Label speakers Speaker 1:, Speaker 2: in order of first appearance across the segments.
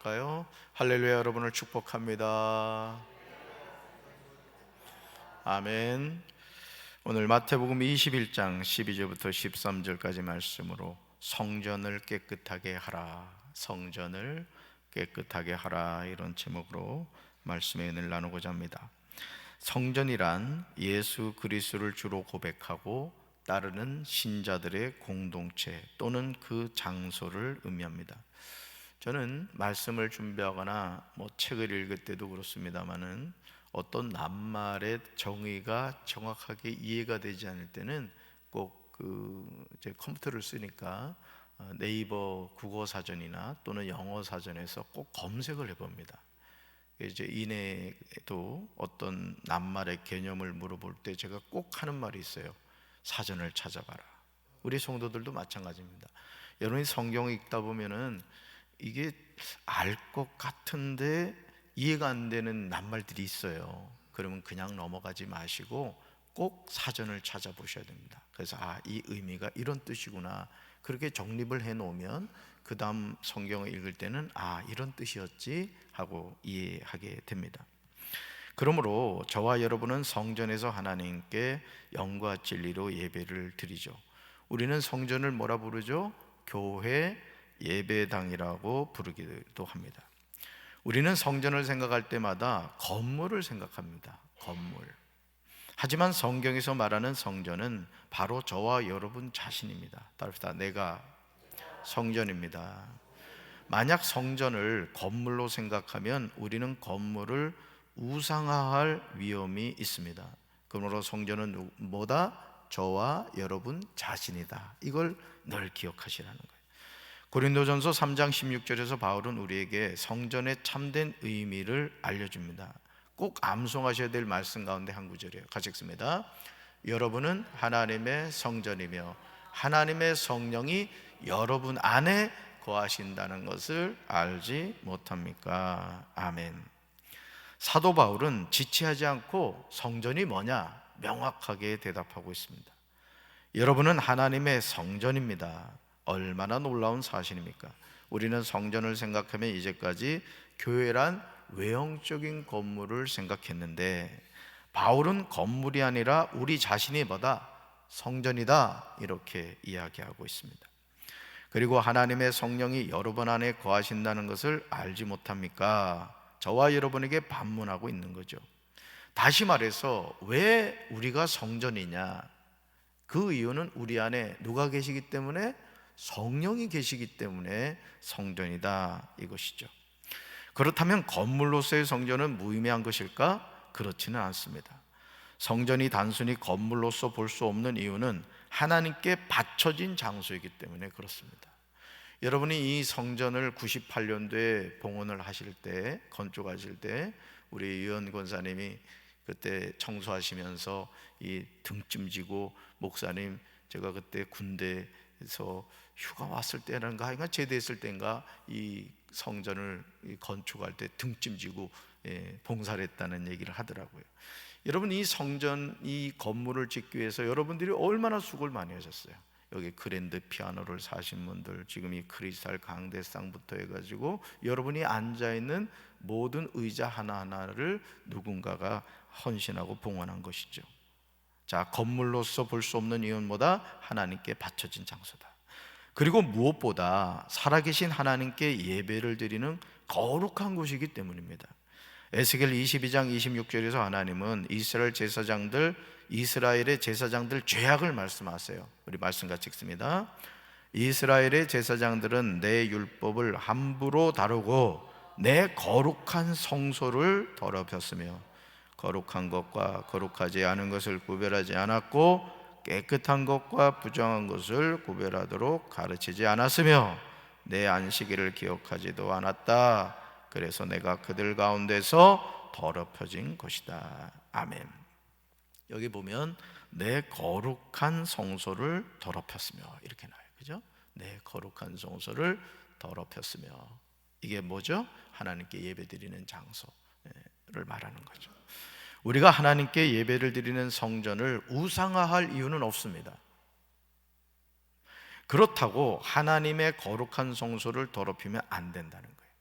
Speaker 1: 가요. 할렐루야. 여러분을 축복합니다. 아멘. 오늘 마태복음 21장 12절부터 13절까지 말씀으로 성전을 깨끗하게 하라, 성전을 깨끗하게 하라, 이런 제목으로 말씀의 은혜를 나누고자 합니다. 성전이란 예수 그리스도를 주로 고백하고 따르는 신자들의 공동체 또는 그 장소를 의미합니다. 저는 말씀을 준비하거나 책을 읽을 때도 그렇습니다만은 어떤 낱말의 정의가 정확하게 이해가 되지 않을 때는 꼭 제 컴퓨터를 쓰니까 네이버 국어 사전이나 또는 영어 사전에서 꼭 검색을 해봅니다. 이제 이내에도 어떤 낱말의 개념을 물어볼 때 제가 꼭 하는 말이 있어요. 사전을 찾아봐라. 우리 성도들도 마찬가지입니다. 여러분이 성경을 읽다 보면은 이게 알 것 같은데 이해가 안 되는 낱말들이 있어요. 그러면 그냥 넘어가지 마시고 꼭 사전을 찾아보셔야 됩니다. 그래서 이 의미가 이런 뜻이구나, 그렇게 정립을 해 놓으면 그 다음 성경을 읽을 때는 이런 뜻이었지 하고 이해하게 됩니다. 그러므로 저와 여러분은 성전에서 하나님께 영과 진리로 예배를 드리죠. 우리는 성전을 뭐라 부르죠? 교회 예배당이라고 부르기도 합니다. 우리는 성전을 생각할 때마다 건물을 생각합니다. 건물. 하지만 성경에서 말하는 성전은 바로 저와 여러분 자신입니다. 따릅시다. 내가 성전입니다. 만약 성전을 건물로 생각하면 우리는 건물을 우상화할 위험이 있습니다. 그러므로 성전은 뭐다? 저와 여러분 자신이다. 이걸 늘 기억하시라는 거예요. 고린도전서 3장 16절에서 바울은 우리에게 성전의 참된 의미를 알려줍니다. 꼭 암송하셔야 될 말씀 가운데 한 구절이에요. 같이 읽습니다. 여러분은 하나님의 성전이며 하나님의 성령이 여러분 안에 거하신다는 것을 알지 못합니까? 아멘. 사도 바울은 지체하지 않고 성전이 뭐냐 명확하게 대답하고 있습니다. 여러분은 하나님의 성전입니다. 얼마나 놀라운 사실입니까? 우리는 성전을 생각하면 이제까지 교회란 외형적인 건물을 생각했는데 바울은 건물이 아니라 우리 자신이 뭐다? 성전이다, 이렇게 이야기하고 있습니다. 그리고 하나님의 성령이 여러분 안에 거하신다는 것을 알지 못합니까? 저와 여러분에게 반문하고 있는 거죠. 다시 말해서 왜 우리가 성전이냐? 그 이유는 우리 안에 누가 계시기 때문에? 성령이 계시기 때문에 성전이다, 이것이죠. 그렇다면 건물로서의 성전은 무의미한 것일까? 그렇지는 않습니다. 성전이 단순히 건물로서 볼 수 없는 이유는 하나님께 바쳐진 장소이기 때문에 그렇습니다. 여러분이 이 성전을 98년도에 봉헌을 하실 때, 건축하실 때 우리 유현 권사님이 그때 청소하시면서 이 등짐 지고, 목사님 제가 그때 군대에서 휴가 왔을 때인가 아닌가 제대했을 때인가 이 성전을 건축할 때 등짐 지고 봉사를 했다는 얘기를 하더라고요. 여러분, 이 성전, 이 건물을 짓기 위해서 여러분들이 얼마나 수고를 많이 하셨어요. 여기 그랜드 피아노를 사신 분들, 지금 이 크리스탈 강대상부터 해가지고 여러분이 앉아있는 모든 의자 하나하나를 누군가가 헌신하고 봉헌한 것이죠. 자, 건물로서 볼 수 없는 이유는 뭐다? 하나님께 바쳐진 장소다. 그리고 무엇보다 살아계신 하나님께 예배를 드리는 거룩한 곳이기 때문입니다. 에스겔 22장 26절에서 하나님은 이스라엘의 제사장들 죄악을 말씀하세요. 우리 말씀 같이 읽습니다. 이스라엘의 제사장들은 내 율법을 함부로 다루고 내 거룩한 성소를 더럽혔으며 거룩한 것과 거룩하지 않은 것을 구별하지 않았고 깨끗한 것과 부정한 것을 구별하도록 가르치지 않았으며 내 안식일을 기억하지도 않았다. 그래서 내가 그들 가운데서 더럽혀진 것이다. 아멘. 여기 보면 내 거룩한 성소를 더럽혔으며 이렇게 나와요. 그죠? 내 거룩한 성소를 더럽혔으며, 이게 뭐죠? 하나님께 예배드리는 장소를 말하는 거죠. 우리가 하나님께 예배를 드리는 성전을 우상화할 이유는 없습니다. 그렇다고 하나님의 거룩한 성소를 더럽히면 안 된다는 거예요.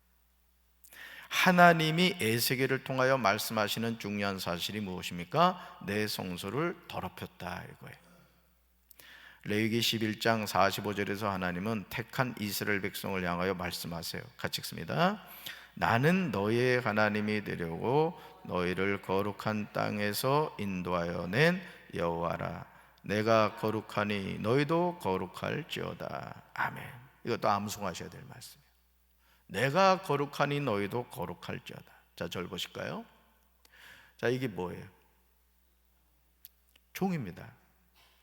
Speaker 1: 하나님이 에스겔을 통하여 말씀하시는 중요한 사실이 무엇입니까? 내 성소를 더럽혔다 이거예요. 레위기 11장 45절에서 하나님은 택한 이스라엘 백성을 향하여 말씀하세요. 같이 읽습니다. 나는 너희의 하나님이 되려고 너희를 거룩한 땅에서 인도하여 낸 여호와라. 내가 거룩하니 너희도 거룩할지어다. 아멘. 이것도 암송하셔야 될 말씀이에요. 내가 거룩하니 너희도 거룩할지어다. 자, 절 보실까요? 자, 이게 뭐예요? 종입니다.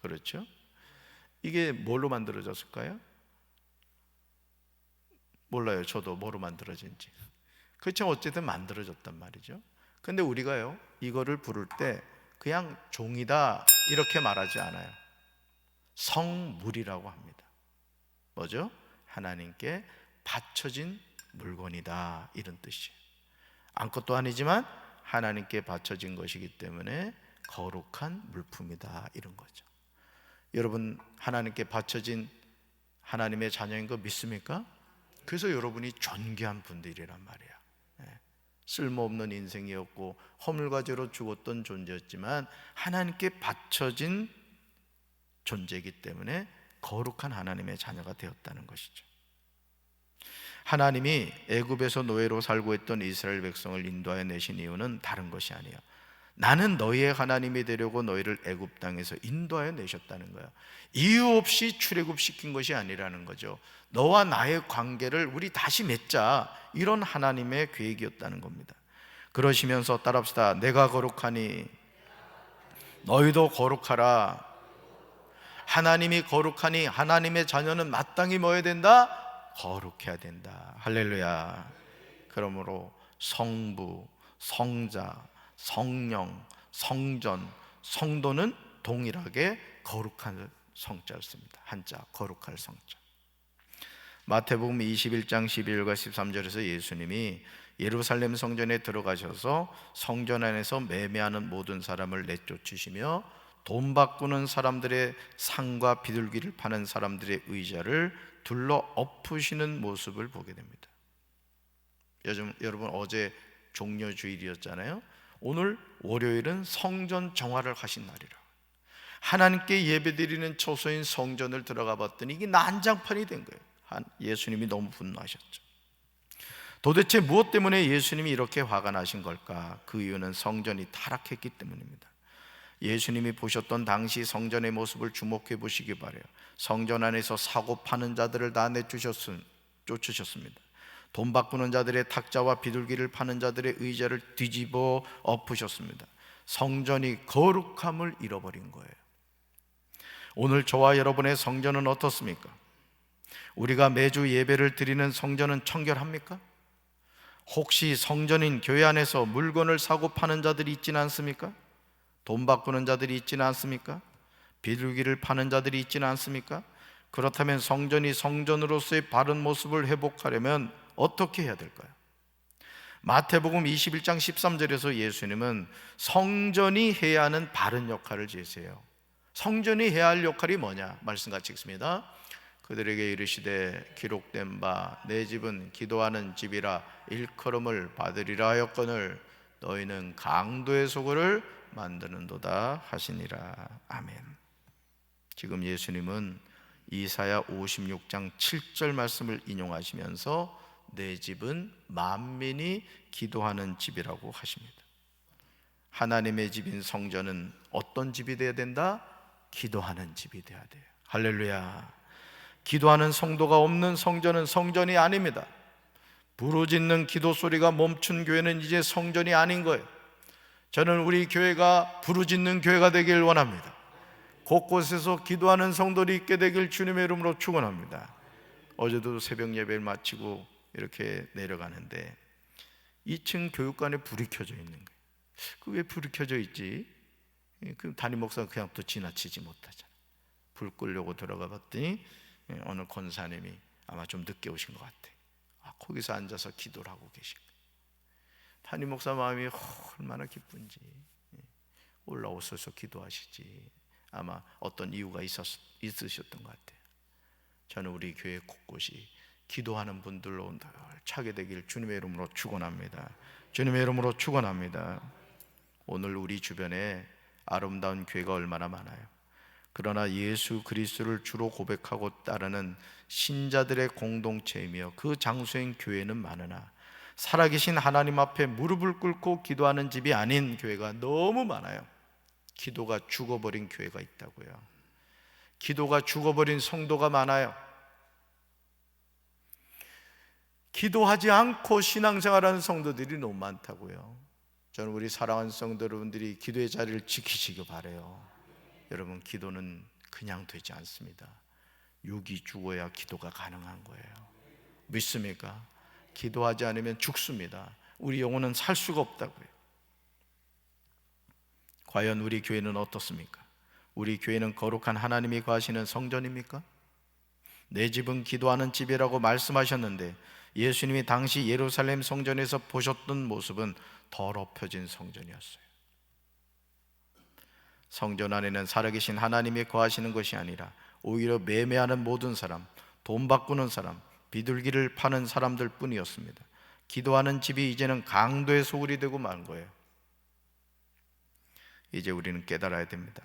Speaker 1: 그렇죠? 이게 뭘로 만들어졌을까요? 몰라요. 저도 뭐로 만들어진지. 그렇죠. 어쨌든 만들어졌단 말이죠. 근데 우리가요, 이거를 부를 때 그냥 종이다 이렇게 말하지 않아요. 성물이라고 합니다. 뭐죠? 하나님께 바쳐진 물건이다 이런 뜻이에요. 아무것도 아니지만 하나님께 바쳐진 것이기 때문에 거룩한 물품이다 이런 거죠. 여러분, 하나님께 바쳐진 하나님의 자녀인 거 믿습니까? 그래서 여러분이 존귀한 분들이란 말이야. 쓸모없는 인생이었고 허물과제로 죽었던 존재였지만 하나님께 바쳐진 존재이기 때문에 거룩한 하나님의 자녀가 되었다는 것이죠. 하나님이 애굽에서 노예로 살고 있던 이스라엘 백성을 인도하여 내신 이유는 다른 것이 아니에요. 나는 너희의 하나님이 되려고 너희를 애굽 땅에서 인도하여 내셨다는 거야. 이유 없이 출애굽시킨 것이 아니라는 거죠. 너와 나의 관계를 우리 다시 맺자, 이런 하나님의 계획이었다는 겁니다. 그러시면서 따라합시다. 내가 거룩하니 너희도 거룩하라. 하나님이 거룩하니 하나님의 자녀는 마땅히 뭐 해야 된다? 거룩해야 된다. 할렐루야. 그러므로 성부, 성자, 성령, 성전, 성도는 동일하게 거룩한 성자를 씁니다. 한자, 거룩할 성자. 마태복음 21장 12절과 13절에서 예수님이 예루살렘 성전에 들어가셔서 성전 안에서 매매하는 모든 사람을 내쫓으시며 돈 바꾸는 사람들의 상과 비둘기를 파는 사람들의 의자를 둘러 엎으시는 모습을 보게 됩니다. 여러분, 어제 종려주일이었잖아요. 오늘 월요일은 성전 정화를 하신 날이라. 하나님께 예배드리는 처소인 성전을 들어가 봤더니 이게 난장판이 된 거예요. 예수님이 너무 분노하셨죠. 도대체 무엇 때문에 예수님이 이렇게 화가 나신 걸까? 그 이유는 성전이 타락했기 때문입니다. 예수님이 보셨던 당시 성전의 모습을 주목해 보시기 바라요. 성전 안에서 사고 파는 자들을 다 쫓으셨습니다. 돈 바꾸는 자들의 탁자와 비둘기를 파는 자들의 의자를 뒤집어 엎으셨습니다. 성전이 거룩함을 잃어버린 거예요. 오늘 저와 여러분의 성전은 어떻습니까? 우리가 매주 예배를 드리는 성전은 청결합니까? 혹시 성전인 교회 안에서 물건을 사고 파는 자들이 있지는 않습니까? 돈 바꾸는 자들이 있지는 않습니까? 비둘기를 파는 자들이 있지는 않습니까? 그렇다면 성전이 성전으로서의 바른 모습을 회복하려면 어떻게 해야 될까요? 마태복음 21장 13절에서 예수님은 성전이 해야 하는 바른 역할을 제시해요. 성전이 해야 할 역할이 뭐냐? 말씀 같이 읽습니다. 그들에게 이르시되 기록된 바 내 집은 기도하는 집이라 일컬음을 받으리라 하였거늘 너희는 강도의 소굴을 만드는도다 하시니라. 아멘. 지금 예수님은 이사야 56장 7절 말씀을 인용하시면서 내 집은 만민이 기도하는 집이라고 하십니다. 하나님의 집인 성전은 어떤 집이 되어야 된다? 기도하는 집이 되어야 돼요. 할렐루야. 기도하는 성도가 없는 성전은 성전이 아닙니다. 부르짖는 기도 소리가 멈춘 교회는 이제 성전이 아닌 거예요. 저는 우리 교회가 부르짖는 교회가 되길 원합니다. 곳곳에서 기도하는 성도들이 있게 되길 주님의 이름으로 축원합니다. 어제도 새벽 예배를 마치고 이렇게 내려가는데 2층 교육관에 불이 켜져 있는 거예요. 그 왜 불이 켜져 있지? 그 담임 목사가 그냥 또 지나치지 못하잖아요. 불 끄려고 들어가 봤더니 어느 권사님이 아마 좀 늦게 오신 것 같아요. 거기서 앉아서 기도를 하고 계신 거예요. 담임 목사 마음이 얼마나 기쁜지 올라오셔서 기도하시지. 아마 어떤 이유가 있으셨던 것 같아요. 저는 우리 교회 곳곳이 기도하는 분들로 차게 되길 주님의 이름으로 축원합니다. 주님의 이름으로 축원합니다. 오늘 우리 주변에 아름다운 교회가 얼마나 많아요. 그러나 예수 그리스도를 주로 고백하고 따르는 신자들의 공동체이며 그 장소인 교회는 많으나 살아계신 하나님 앞에 무릎을 꿇고 기도하는 집이 아닌 교회가 너무 많아요. 기도가 죽어버린 교회가 있다고요. 기도가 죽어버린 성도가 많아요. 기도하지 않고 신앙생활하는 성도들이 너무 많다고요. 저는 우리 사랑하는 성도 여러분들이 기도의 자리를 지키시기 바라요. 여러분, 기도는 그냥 되지 않습니다. 육이 죽어야 기도가 가능한 거예요. 믿습니까? 기도하지 않으면 죽습니다. 우리 영혼은 살 수가 없다고요. 과연 우리 교회는 어떻습니까? 우리 교회는 거룩한 하나님이 거하시는 성전입니까? 내 집은 기도하는 집이라고 말씀하셨는데 예수님이 당시 예루살렘 성전에서 보셨던 모습은 더럽혀진 성전이었어요. 성전 안에는 살아계신 하나님이 거하시는 것이 아니라 오히려 매매하는 모든 사람, 돈 바꾸는 사람, 비둘기를 파는 사람들 뿐이었습니다. 기도하는 집이 이제는 강도의 소굴이 되고 만 거예요. 이제 우리는 깨달아야 됩니다.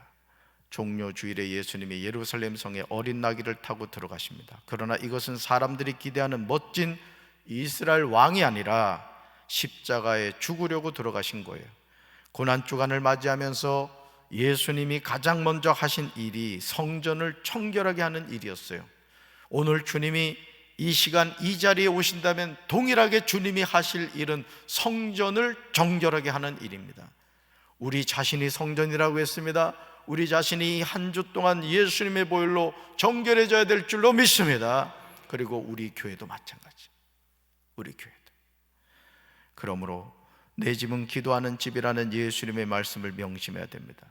Speaker 1: 종려 주일에 예수님이 예루살렘 성에 어린 나귀를 타고 들어가십니다. 그러나 이것은 사람들이 기대하는 멋진 이스라엘 왕이 아니라 십자가에 죽으려고 들어가신 거예요. 고난주간을 맞이하면서 예수님이 가장 먼저 하신 일이 성전을 청결하게 하는 일이었어요. 오늘 주님이 이 시간 이 자리에 오신다면 동일하게 주님이 하실 일은 성전을 정결하게 하는 일입니다. 우리 자신이 성전이라고 했습니다. 우리 자신이 한 주 동안 예수님의 보혈로 정결해져야 될 줄로 믿습니다. 그리고 우리 교회도 마찬가지. 우리 교회도. 그러므로 내 집은 기도하는 집이라는 예수님의 말씀을 명심해야 됩니다.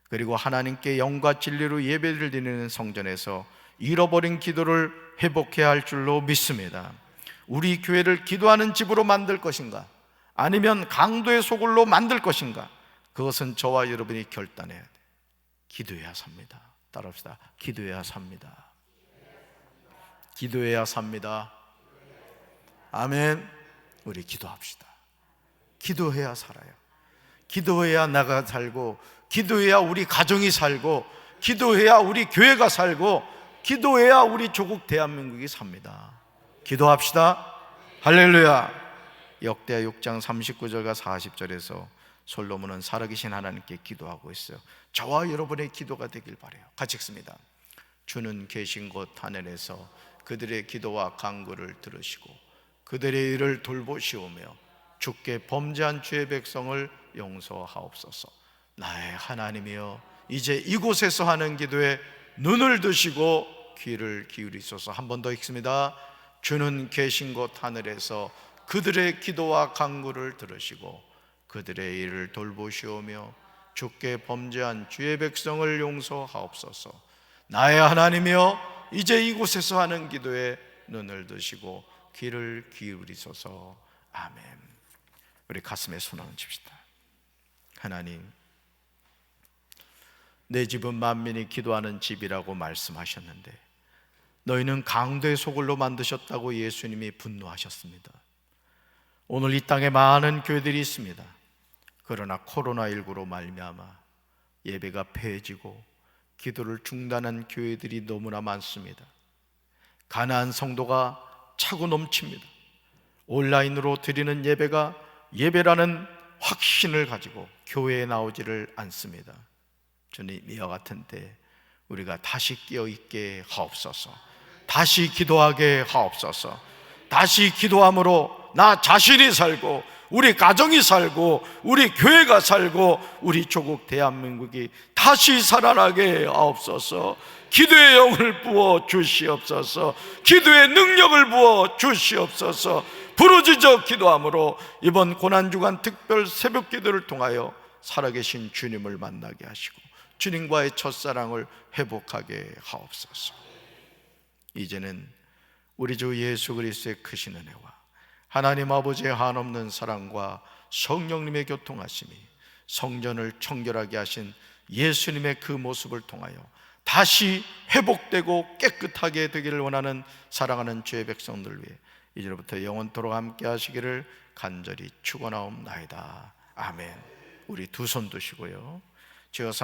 Speaker 1: 그리고 하나님께 영과 진리로 예배를 드리는 성전에서 잃어버린 기도를 회복해야 할 줄로 믿습니다. 우리 교회를 기도하는 집으로 만들 것인가? 아니면 강도의 소굴로 만들 것인가? 그것은 저와 여러분이 결단해야 돼요. 기도해야 삽니다. 따라합시다. 기도해야 삽니다. 기도해야 삽니다. 아멘. 우리 기도합시다. 기도해야 살아요. 기도해야 나가 살고, 기도해야 우리 가정이 살고, 기도해야 우리 교회가 살고, 기도해야 우리 조국 대한민국이 삽니다. 기도합시다. 할렐루야. 역대하 6장 39절과 40절에서 솔로몬은 살아계신 하나님께 기도하고 있어요. 저와 여러분의 기도가 되길 바라요. 같이 읽습니다. 주는 계신 곳 하늘에서 그들의 기도와 간구를 들으시고 그들의 일을 돌보시오며 주께 범죄한 주의 백성을 용서하옵소서. 나의 하나님이여, 이제 이곳에서 하는 기도에 눈을 드시고 귀를 기울이소서. 한 번 더 읽습니다. 주는 계신 곳 하늘에서 그들의 기도와 간구를 들으시고 그들의 일을 돌보시오며 주께 범죄한 주의 백성을 용서하옵소서. 나의 하나님이여, 이제 이곳에서 하는 기도에 눈을 드시고 귀를 기울이소서. 아멘. 우리 가슴에 손을 얹읍시다. 하나님, 내 집은 만민이 기도하는 집이라고 말씀하셨는데 너희는 강도의 소굴로 만드셨다고 예수님이 분노하셨습니다. 오늘 이 땅에 많은 교회들이 있습니다. 그러나 코로나19로 말미암아 예배가 폐해지고 기도를 중단한 교회들이 너무나 많습니다. 가난한 성도가 차고 넘칩니다. 온라인으로 드리는 예배가 예배라는 확신을 가지고 교회에 나오지를 않습니다. 주님, 이와 같은 때 우리가 다시 깨어있게 하옵소서. 다시 기도하게 하옵소서. 다시 기도함으로 나 자신이 살고 우리 가정이 살고 우리 교회가 살고 우리 조국 대한민국이 다시 살아나게 하옵소서. 기도의 영을 부어 주시옵소서. 기도의 능력을 부어 주시옵소서. 부르짖어 기도함으로 이번 고난주간 특별 새벽 기도를 통하여 살아계신 주님을 만나게 하시고 주님과의 첫사랑을 회복하게 하옵소서. 이제는 우리 주 예수 그리스도의 크신 은혜와 하나님 아버지의 한없는 사랑과 성령님의 교통하심이 성전을 청결하게 하신 예수님의 그 모습을 통하여 다시 회복되고 깨끗하게 되기를 원하는 사랑하는 주의 백성들 위해 이제로부터 영원토록 함께 하시기를 간절히 축원하옵나이다. 아멘. 우리 두 손 드시고요. 주여